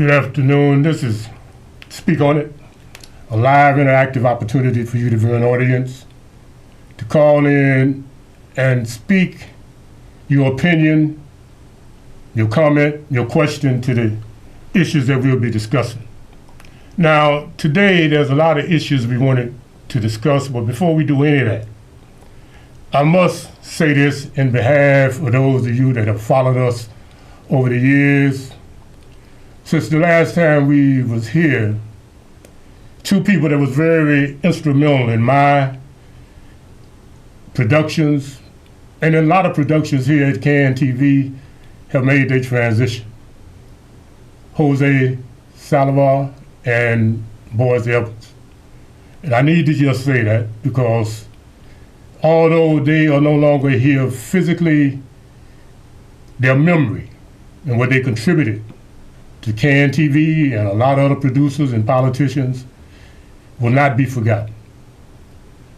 Good afternoon. This is Speak On It, a live interactive opportunity for you to view an audience, to call in and speak your opinion, your comment, your question to the issues that we'll be discussing. Now, today there's a lot of issues we wanted to discuss, but before we do any of that, I must say this in behalf of those of you that have followed us over the years. Since the last time we was here, two people that was very instrumental in my productions and in a lot of productions here at CAN TV have made their transition. Jose Salazar and Boris Evans. And I need to just say that because although they are no longer here physically, their memory and what they contributed to CAN TV and a lot of other producers and politicians will not be forgotten.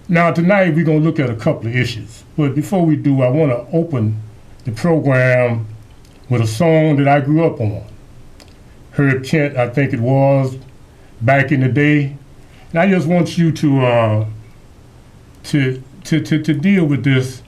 Now tonight we're going to look at a couple of issues, but before we do, I want to open the program with a song that I grew up on. Herb Kent, I think it was, back in the day. And I just want you to deal with this.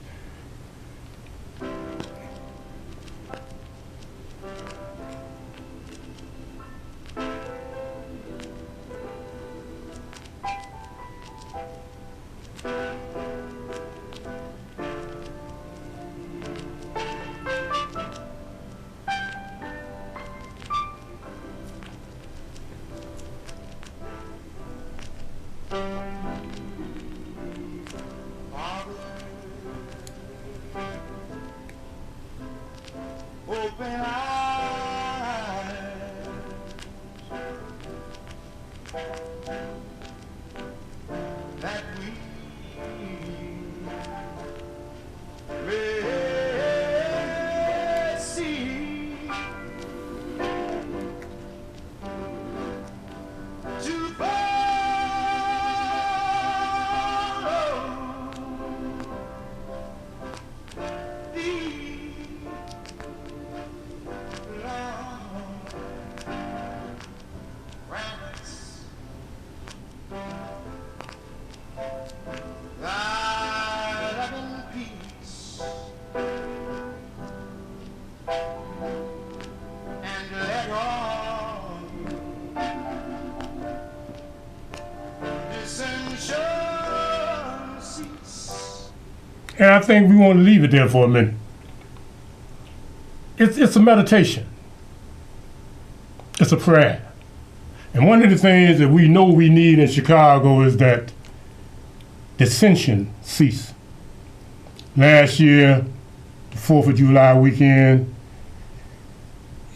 And I think we want to leave it there for a minute. It's a meditation. It's a prayer. And one of the things that we know we need in Chicago is that dissension cease. Last year, the 4th of July weekend,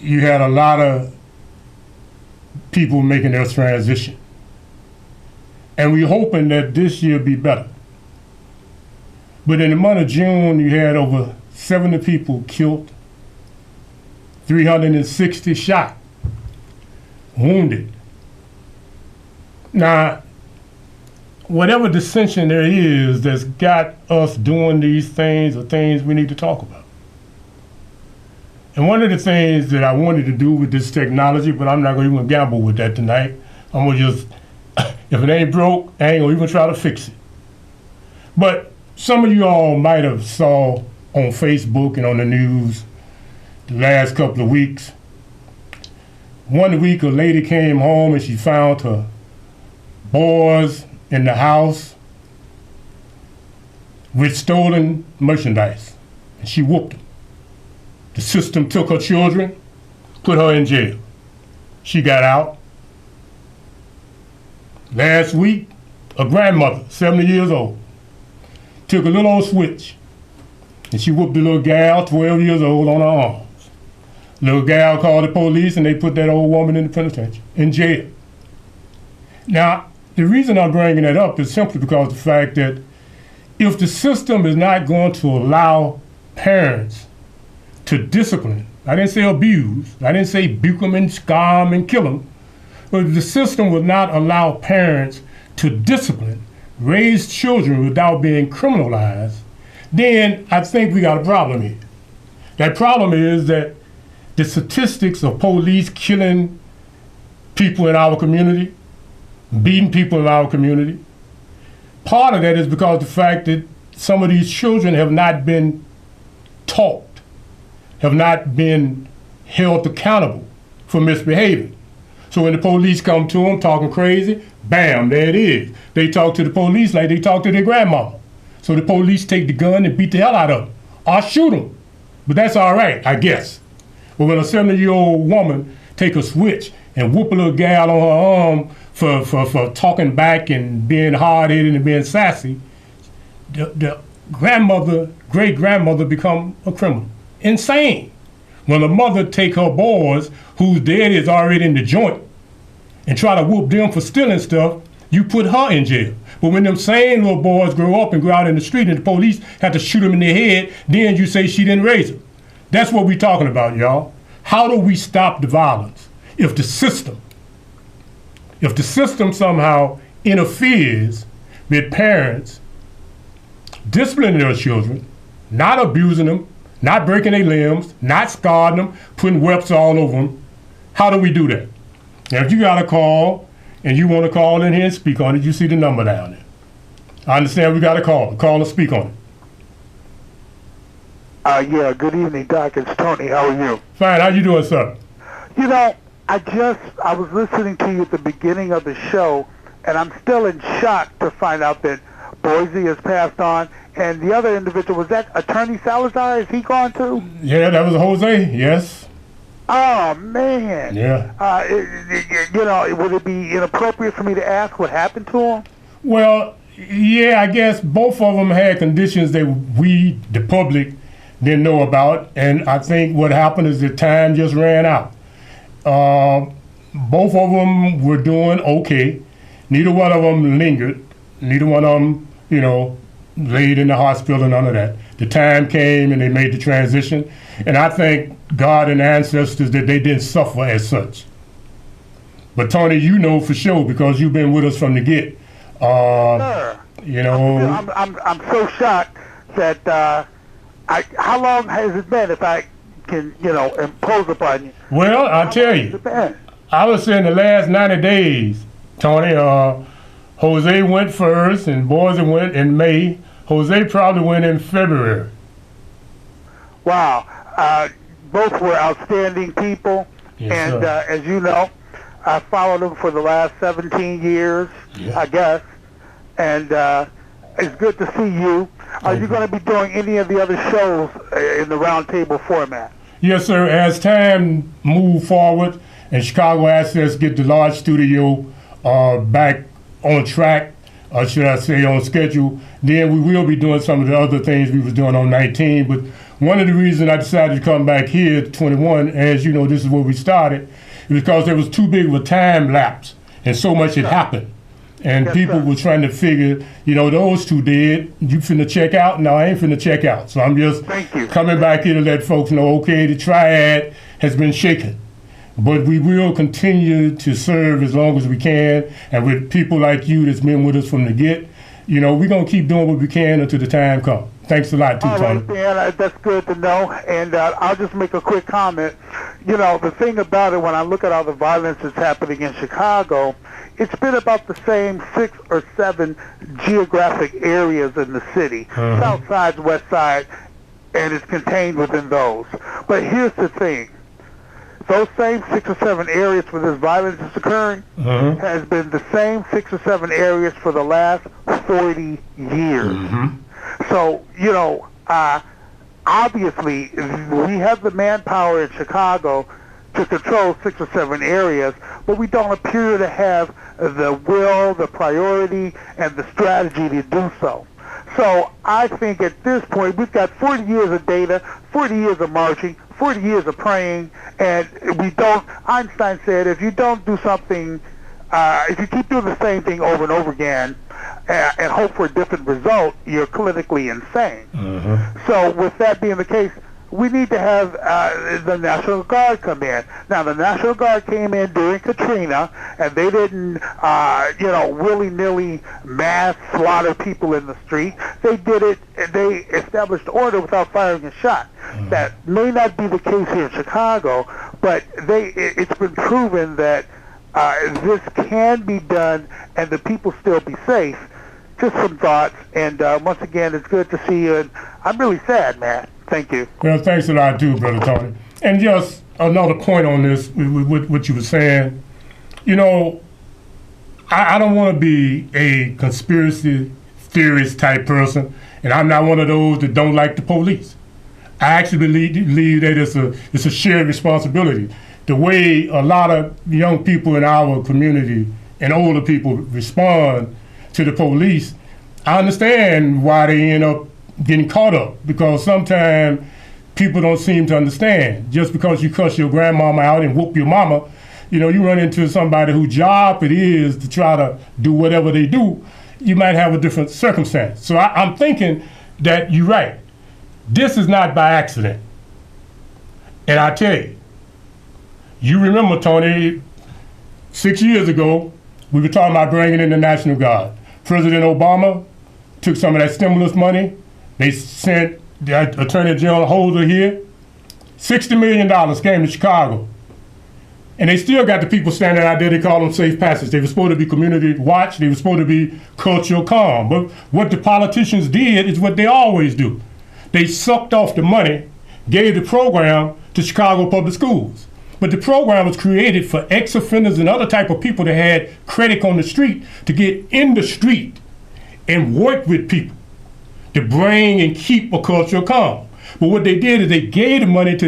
you had a lot of people making their transition. And we're hoping that this year be better. But in the month of June, you had over 70 people killed, 360 shot, wounded. Now, whatever dissension there is that's got us doing these things are things we need to talk about. And one of the things that I wanted to do with this technology, but I'm not going to even gamble with that tonight. I'm going to just, if it ain't broke, I ain't going to even try to fix it. But some of you all might have saw on Facebook and on the news the last couple of weeks. One week a lady came home and she found her boys in the house with stolen merchandise. And she whooped them. The system took her children, put her in jail. She got out. Last week, a grandmother, 70 years old, took a little old switch and she whooped the little gal, 12 years old, on her arms. Little gal called the police and they put that old woman in the penitentiary, in jail. Now, the reason I'm bringing that up is simply because of the fact that if the system is not going to allow parents to discipline, I didn't say abuse, I didn't say buke them and scar them and kill them, but if the system will not allow parents to discipline, raise children without being criminalized, then I think we got a problem here. That problem is that the statistics of police killing people in our community, beating people in our community. Part of that is because of the fact that some of these children have not been taught, have not been held accountable for misbehaving. So when the police come to them talking crazy, bam, there it is. They talk to the police like they talk to their grandmama. So the police take the gun and beat the hell out of them, or shoot them. But that's all right, I guess. But when a 70-year-old woman take a switch and whoop a little gal on her arm for talking back and being hard-headed and being sassy, the grandmother, great-grandmother become a criminal. Insane. When a mother take her boys, whose daddy is already in the joint, and try to whoop them for stealing stuff, you put her in jail. But when them same little boys grow up and go out in the street and the police have to shoot them in the head, then you say she didn't raise them. That's what we're talking about, y'all. How do we stop the violence? If the system somehow interferes with parents disciplining their children, not abusing them, not breaking their limbs, not scarring them, putting webs all over them, how do we do that? Now, if you got a call and you want to call in here and speak on it, you see the number down there. I understand we got a call. Call and speak on it. Yeah, good evening, Doc. It's Tony. How are you? Fine. How you doing, sir? You know, I was listening to you at the beginning of the show, and I'm still in shock to find out that Boise has passed on, and the other individual, was that Attorney Salazar? Is he gone too? Yeah, that was Jose, yes. Oh, man. Yeah. You know, would it be inappropriate for me to ask what happened to him? Well, yeah, I guess both of them had conditions that we, the public, didn't know about, and I think what happened is the time just ran out. Both of them were doing okay. Neither one of them lingered. Neither one of them, you know, laid in the hospital and none of that. The time came and they made the transition, and I thank God and ancestors that they didn't suffer as such. But Tony, you know for sure because you've been with us from the get. Sure. You know, I'm so shocked that how long has it been, if I can, you know, impose upon you? Well, I'll tell you, I would say in the last 90 days, Tony, Jose went first and Boise went in May. Jose probably went in February. Wow. Both were outstanding people. Yes, and sir. As you know, I followed them for the last 17 years, Yeah. I guess. And it's good to see you. Are you going to be doing any of the other shows in the roundtable format? Yes, sir. As time moved forward and Chicago Access get the large studio back on track, or should I say on schedule, then we will be doing some of the other things we was doing on 19. But one of the reasons I decided to come back here to 21, as you know, this is where we started, is because there was too big of a time lapse and so much had happened. And Yes, people sir. were trying to figure, you know, those two dead, you finna check out? No, I ain't finna check out. So I'm just Thank you. coming back here to let folks know, okay, the triad has been shaken. But we will continue to serve as long as we can. And with people like you that's been with us from the get, you know, we're going to keep doing what we can until the time comes. Thanks a lot, too, All Tony. right, Dan, that's good to know. And I'll just make a quick comment. You know, the thing about it, when I look at all the violence that's happening in Chicago, it's been about the same 6 or 7 geographic areas in the city, south side, west side, and it's contained within those. But here's the thing. Those same 6 or 7 areas where this violence is occurring has been the same 6 or 7 areas for the last 40 years. So, you know, obviously, we have the manpower in Chicago to control 6 or 7 areas, but we don't appear to have the will, the priority, and the strategy to do so. So I think at this point, we've got 40 years of data, 40 years of marching, 40 years of praying, and we don't, Einstein said, if you don't do something, if you keep doing the same thing over and over again, and hope for a different result, you're clinically insane. So with that being the case, we need to have the National Guard come in. Now, the National Guard came in during Katrina, and they didn't, you know, willy-nilly mass slaughter people in the street. They did it, they established order without firing a shot. That may not be the case here in Chicago, but it's been proven that this can be done and the people still be safe. Just some thoughts, and once again, it's good to see you, and I'm really sad, man. Thank you. Well, thanks a lot too, Brother Tony. And just another point on this, with what you were saying, you know, I don't want to be a conspiracy theorist type person, and I'm not one of those that don't like the police. I actually believe that it's a shared responsibility. The way a lot of young people in our community and older people respond to the police, I understand why they end up getting caught up, because sometimes people don't seem to understand. Just because you cuss your grandmama out and whoop your mama, you know, you run into somebody whose job it is to try to do whatever they do, you might have a different circumstance. So I'm thinking that you're right. This is not by accident. And I tell you, you remember, Tony, 6 years ago, we were talking about bringing in the National Guard. President Obama took some of that stimulus money. They sent the Attorney General Holder here. $60 million came to Chicago. And they still got the people standing out there, they call them safe passage. They were supposed to be community watch, they were supposed to be cultural calm. But what the politicians did is what they always do. They sucked off the money, gave the program to Chicago Public Schools. But the program was created for ex-offenders and other type of people that had credit on the street to get in the street and work with people to bring and keep a cultural calm. But what they did is they gave the money to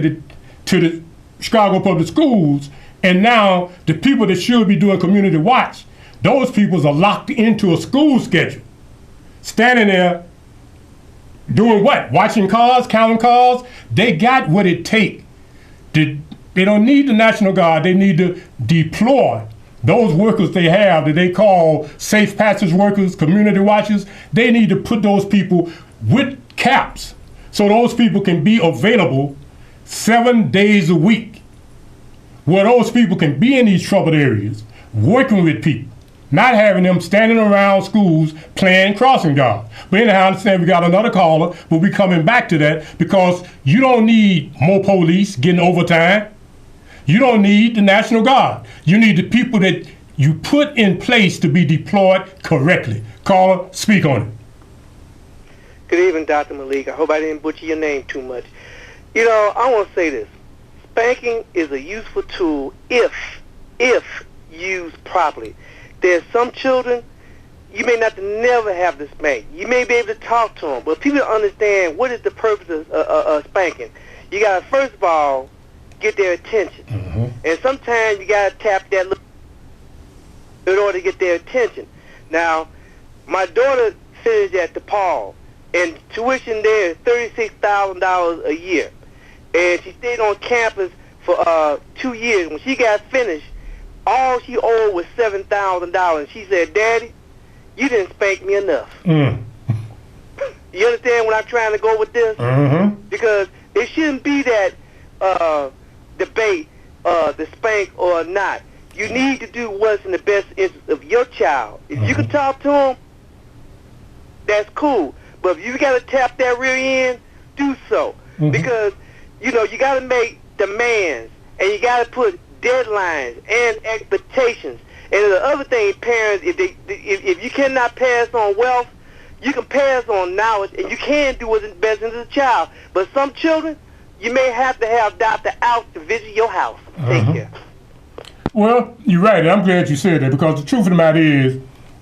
the Chicago Public Schools, and now the people that should be doing community watch, those people are locked into a school schedule, standing there doing what? Watching cars, counting cars. They got what it takes. They don't need the National Guard. They need to deploy those workers they have that they call safe passage workers, community watchers. They need to put those people with caps so those people can be available 7 days a week, where those people can be in these troubled areas, working with people, not having them standing around schools playing crossing guard. But anyhow, I understand we got another caller, but we're coming back to that because you don't need more police getting overtime. You don't need the National Guard. You need the people that you put in place to be deployed correctly. Caller, speak on it. Good evening, Dr. Malik. I hope I didn't butcher your name too much. You know, I want to say this. Spanking is a useful tool if used properly. There's some children, you may not never have to spank. You may be able to talk to them, but people don't understand what is the purpose of spanking. You got to, first of all, get their attention. Mm-hmm. And sometimes you got to tap that little in order to get their attention. Now, my daughter finished at DePaul, and tuition there is $36,000 a year. And she stayed on campus for 2 years. When she got finished, all she owed was $7,000. She said, "Daddy, you didn't spank me enough." Mm. You understand what I'm trying to go with this? Mm-hmm. Because it shouldn't be that debate, the spank or not. You need to do what's in the best interest of your child. If you can talk to them, that's cool. But if you got to tap that rear end, do so. Mm-hmm. Because, you know, you got to make demands, and you got to put deadlines and expectations. And the other thing, parents, if you cannot pass on wealth, you can pass on knowledge, and you can do what's in the best interest of the child. But some children, you may have to have Dr. out to visit your house. Take care. Well, you're right. I'm glad you said that, because the truth of the matter is,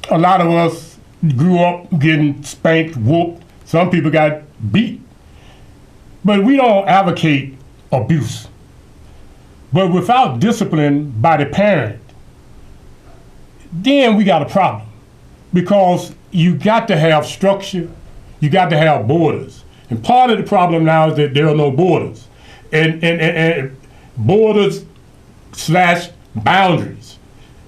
a lot of us grew up getting spanked, whooped. Some people got beat. But we don't advocate abuse. But without discipline by the parent, then we got a problem. Because you got to have structure, you got to have borders. And part of the problem now is that there are no borders. And borders / boundaries.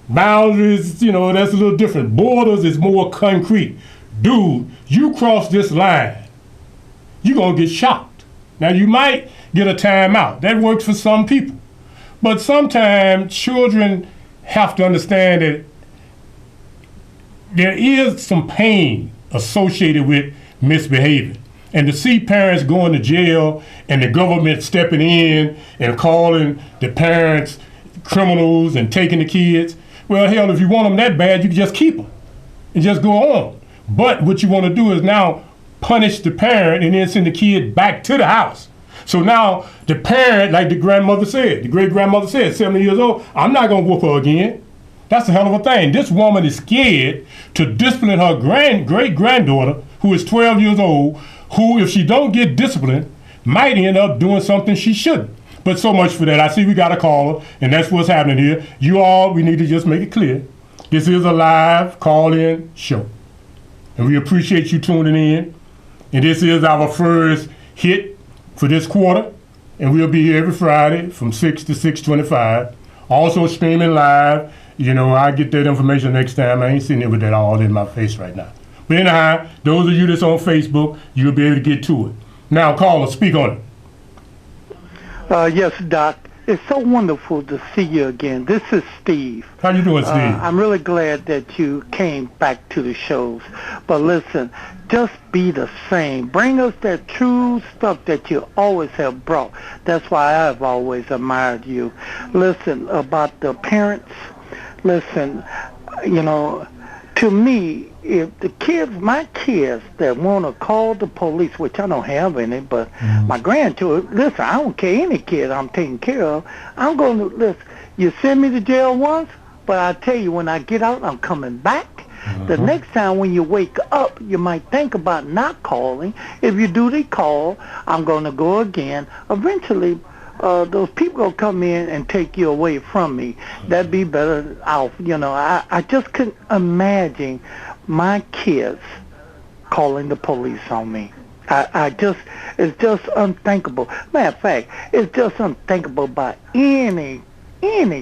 Boundaries, you know, that's a little different. Borders is more concrete. Dude, you cross this line, you're going to get shot. Now, you might get a timeout. That works for some people. But sometimes children have to understand that there is some pain associated with misbehaving. And to see parents going to jail and the government stepping in and calling the parents criminals and taking the kids, Well, hell, if you want them that bad, you can just keep them and just go on. But what you want to do is now punish the parent and then send the kid back to the house. So now the parent, like the grandmother said, the great-grandmother said, 70 years old, I'm not going to whoop her again. That's a hell of a thing. This woman is scared to discipline her great-granddaughter, who is 12 years old, who, if she don't get disciplined, might end up doing something she shouldn't. But so much for that. I see we got a caller, and that's what's happening here. You all, we need to just make it clear. This is a live call-in show. And we appreciate you tuning in. And this is our first hit for this quarter. And we'll be here every Friday from 6 to 6:25. Also streaming live. You know, I get that information next time. I ain't sitting there with that all in my face right now. But anyhow, those of you that's on Facebook, you'll be able to get to it. Now, caller, speak on it. Yes, Doc. It's so wonderful to see you again. This is Steve. How you doing, Steve? I'm really glad that you came back to the shows. But listen, just be the same. Bring us that true stuff that you always have brought. That's why I've always admired you. Listen, about the parents, listen, you know, to me, if the kids, my kids that want to call the police, which I don't have any, but my grandchildren, listen, I don't care any kid I'm taking care of. I'm going to, listen, you send me to jail once, but I tell you, when I get out, I'm coming back. The next time when you wake up, you might think about not calling. If you do the call, I'm going to go again. Eventually, those people will come in and take you away from me. That'd be better off. You know, I just couldn't imagine my kids calling the police on me. It's just unthinkable. Matter of fact, it's just unthinkable by any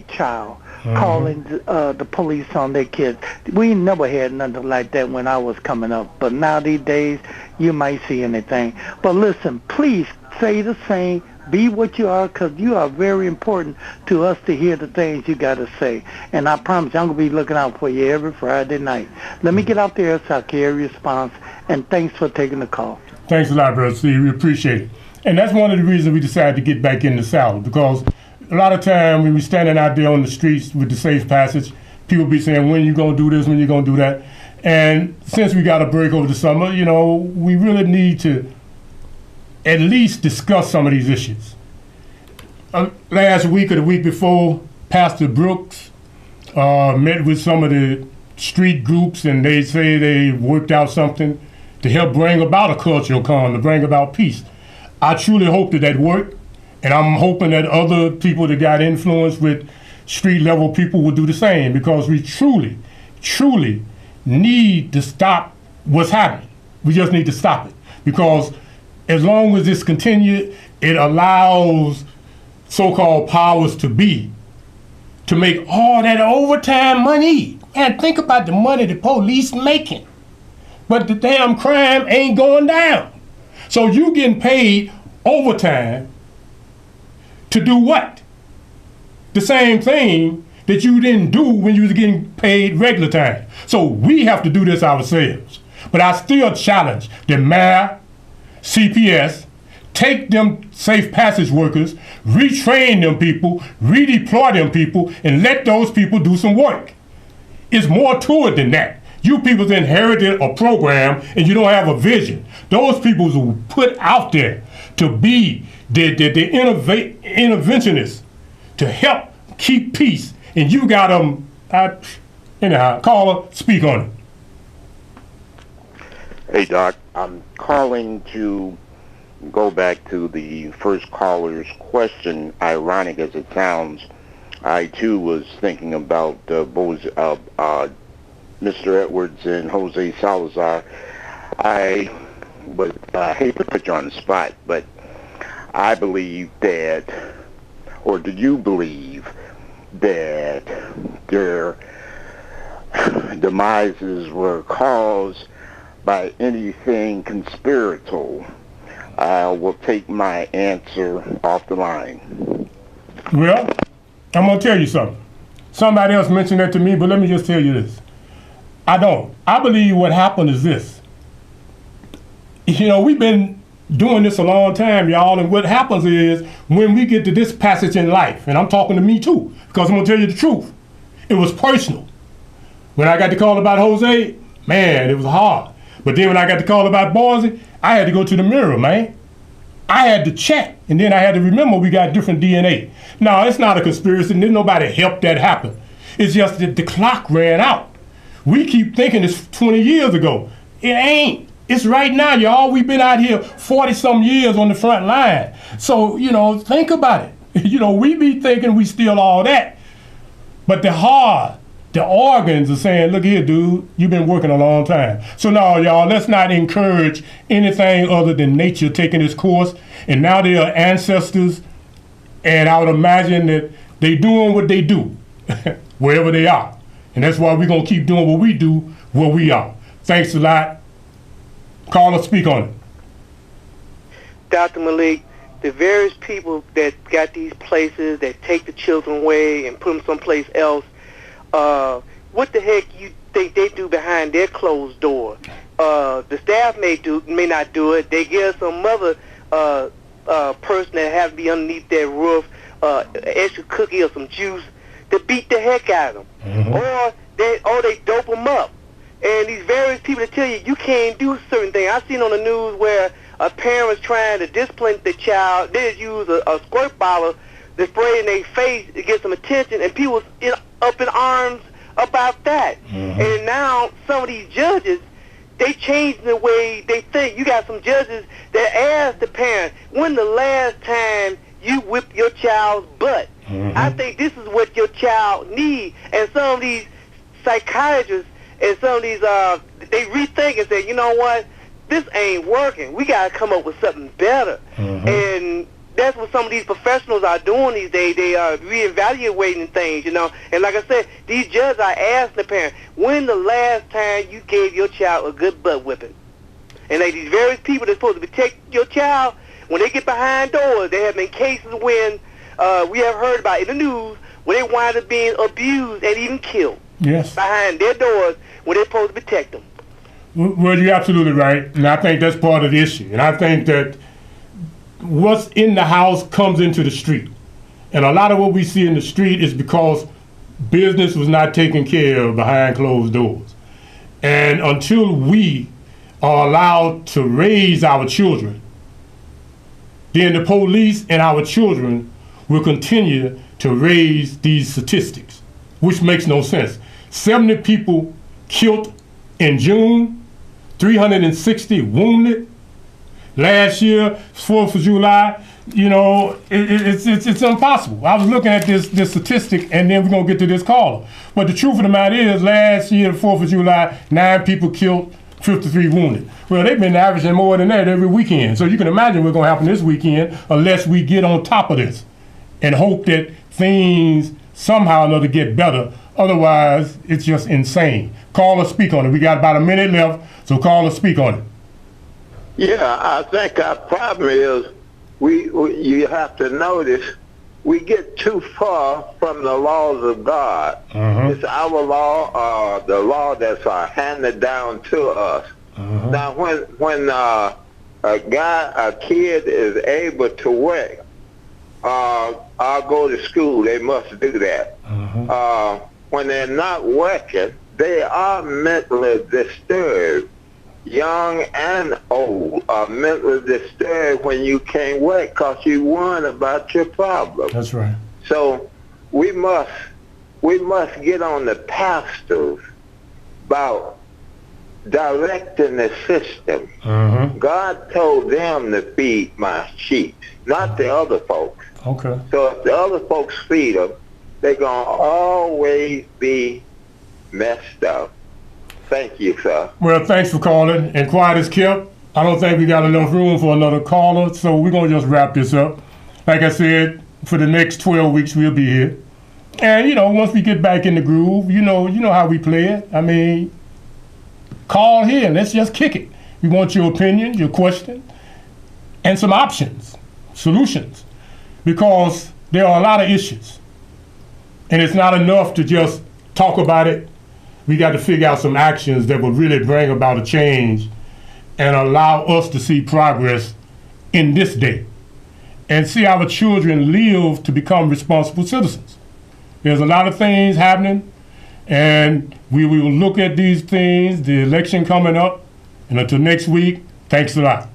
child calling the police on their kids. We never had nothing like that when I was coming up. But now these days, you might see anything. But listen, please say the same. Be what you are, because you are very important to us to hear the things you got to say. And I promise you, I'm going to be looking out for you every Friday night. Let me get out there so I can hear your response. And thanks for taking the call. Thanks a lot, Brother Steve. We appreciate it. And that's one of the reasons we decided to get back in the South, because a lot of time when we're standing out there on the streets with the safe passage, people be saying, when you going to do this, when you going to do that. And since we got a break over the summer, you know, we really need to at least discuss some of these issues. Last week or the week before, Pastor Brooks met with some of the street groups, and they say they worked out something to help bring about a cultural calm, to bring about peace. I truly hope that worked, and I'm hoping that other people that got influence with street level people will do the same, because we truly, truly need to stop what's happening. We just need to stop it, because as long as this continues, it allows so-called powers to be to make all that overtime money. And think about the money the police making. But the damn crime ain't going down. So you getting paid overtime to do what? The same thing that you didn't do when you was getting paid regular time. So we have to do this ourselves. But I still challenge the mayor, CPS, take them safe passage workers, retrain them people, redeploy them people, and let those people do some work. It's more to it than that. You people's inherited a program and you don't have a vision. Those people who put out there to be the interventionists to help keep peace, and you got them, anyhow, caller, speak on it. Hey, Doc, I'm calling to go back to the first caller's question, ironic as it sounds. I, too, was thinking about Mr. Edwards and Jose Salazar. I hate to put you on the spot, but I believe that, or do you believe that their demises were caused by anything conspiratorial? I will take my answer off the line. Well, I'm going to tell you something. Somebody else mentioned that to me, but let me just tell you this. I don't. I believe what happened is this. You know, we've been doing this a long time, y'all, and what happens is when we get to this passage in life, and I'm talking to me too, because I'm going to tell you the truth, It was personal. When I got the call about Jose, man, it was hard. But then when I got the call about Boise, I had to go to the mirror, man. I had to check, and then I had to remember we got different DNA. No, it's not a conspiracy, and there's nobody helped that happen. It's just that the clock ran out. We keep thinking it's 20 years ago. It ain't. It's right now, y'all. We've been out here 40-some years on the front line. So, think about it. We be thinking we still all that. But the heart, the organs are saying, look here, dude, you've been working a long time. So now, y'all, let's not encourage anything other than nature taking its course. And now they are ancestors, and I would imagine that they doing what they do, wherever they are. And that's why we're going to keep doing what we do where we are. Thanks a lot. Call or speak on it. Dr. Malik, the various people that got these places that take the children away and put them someplace else, what the heck you think they do behind their closed door? The staff may not do it. They give some other person that has to be underneath their roof an extra cookie or some juice to beat the heck out of them. Or they dope them up. And these various people that tell you can't do certain things. I've seen on the news where a parent was trying to discipline the child. They just use a squirt bottle to spray in their face to get some attention, and people was up in arms about that. And now some of these judges, they changed the way they think. You got some judges that ask the parent, when the last time you whipped your child's butt? I think this is what your child needs. And some of these psychiatrists and some of these, they rethink and say, you know what, this ain't working. We got to come up with something better. And that's what some of these professionals are doing these days. They are reevaluating things, And like I said, these judges are asking the parent, when the last time you gave your child a good butt whipping? And like these various people that's supposed to protect your child, when they get behind doors, there have been cases when we have heard about in the news where they wind up being abused and even killed. Yes. Behind their doors when they're supposed to protect them. Well, you're absolutely right, and I think that's part of the issue. And I think that what's in the house comes into the street. And a lot of what we see in the street is because business was not taken care of behind closed doors. And until we are allowed to raise our children, then the police and our children will continue to raise these statistics, which makes no sense. 70 people killed in June, 360 wounded. Last year, 4th of July, it's impossible. I was looking at this statistic, and then we're going to get to this caller. But the truth of the matter is, last year, 4th of July, 9 people killed, 53 wounded. Well, they've been averaging more than that every weekend. So you can imagine what's going to happen this weekend unless we get on top of this and hope that things somehow or another get better. Otherwise, it's just insane. Call or speak on it. We got about a minute left, so call or speak on it. Yeah, I think our problem is you have to notice we get too far from the laws of God. It's our law, the law that's handed down to us. Now, when a kid is able to work, I'll go to school, they must do that. When they're not working, they are mentally disturbed. Young and old are mentally disturbed when you can't work because you worry about your problem. That's right. So we must get on the pastors about directing the system. God told them to feed my sheep, not the other folks. Okay. So if the other folks feed them, they're going to always be messed up. Thank you, sir. Well, thanks for calling. And quiet is kept. I don't think we got enough room for another caller, so we're going to just wrap this up. Like I said, for the next 12 weeks, we'll be here. And, once we get back in the groove, you know how we play it. I mean, call here and let's just kick it. We want your opinion, your question, and some options, solutions, because there are a lot of issues. And it's not enough to just talk about it. We got to figure out some actions that will really bring about a change and allow us to see progress in this day and see our children live to become responsible citizens. There's a lot of things happening And we will look at these things, the election coming up. And until next week, thanks a lot.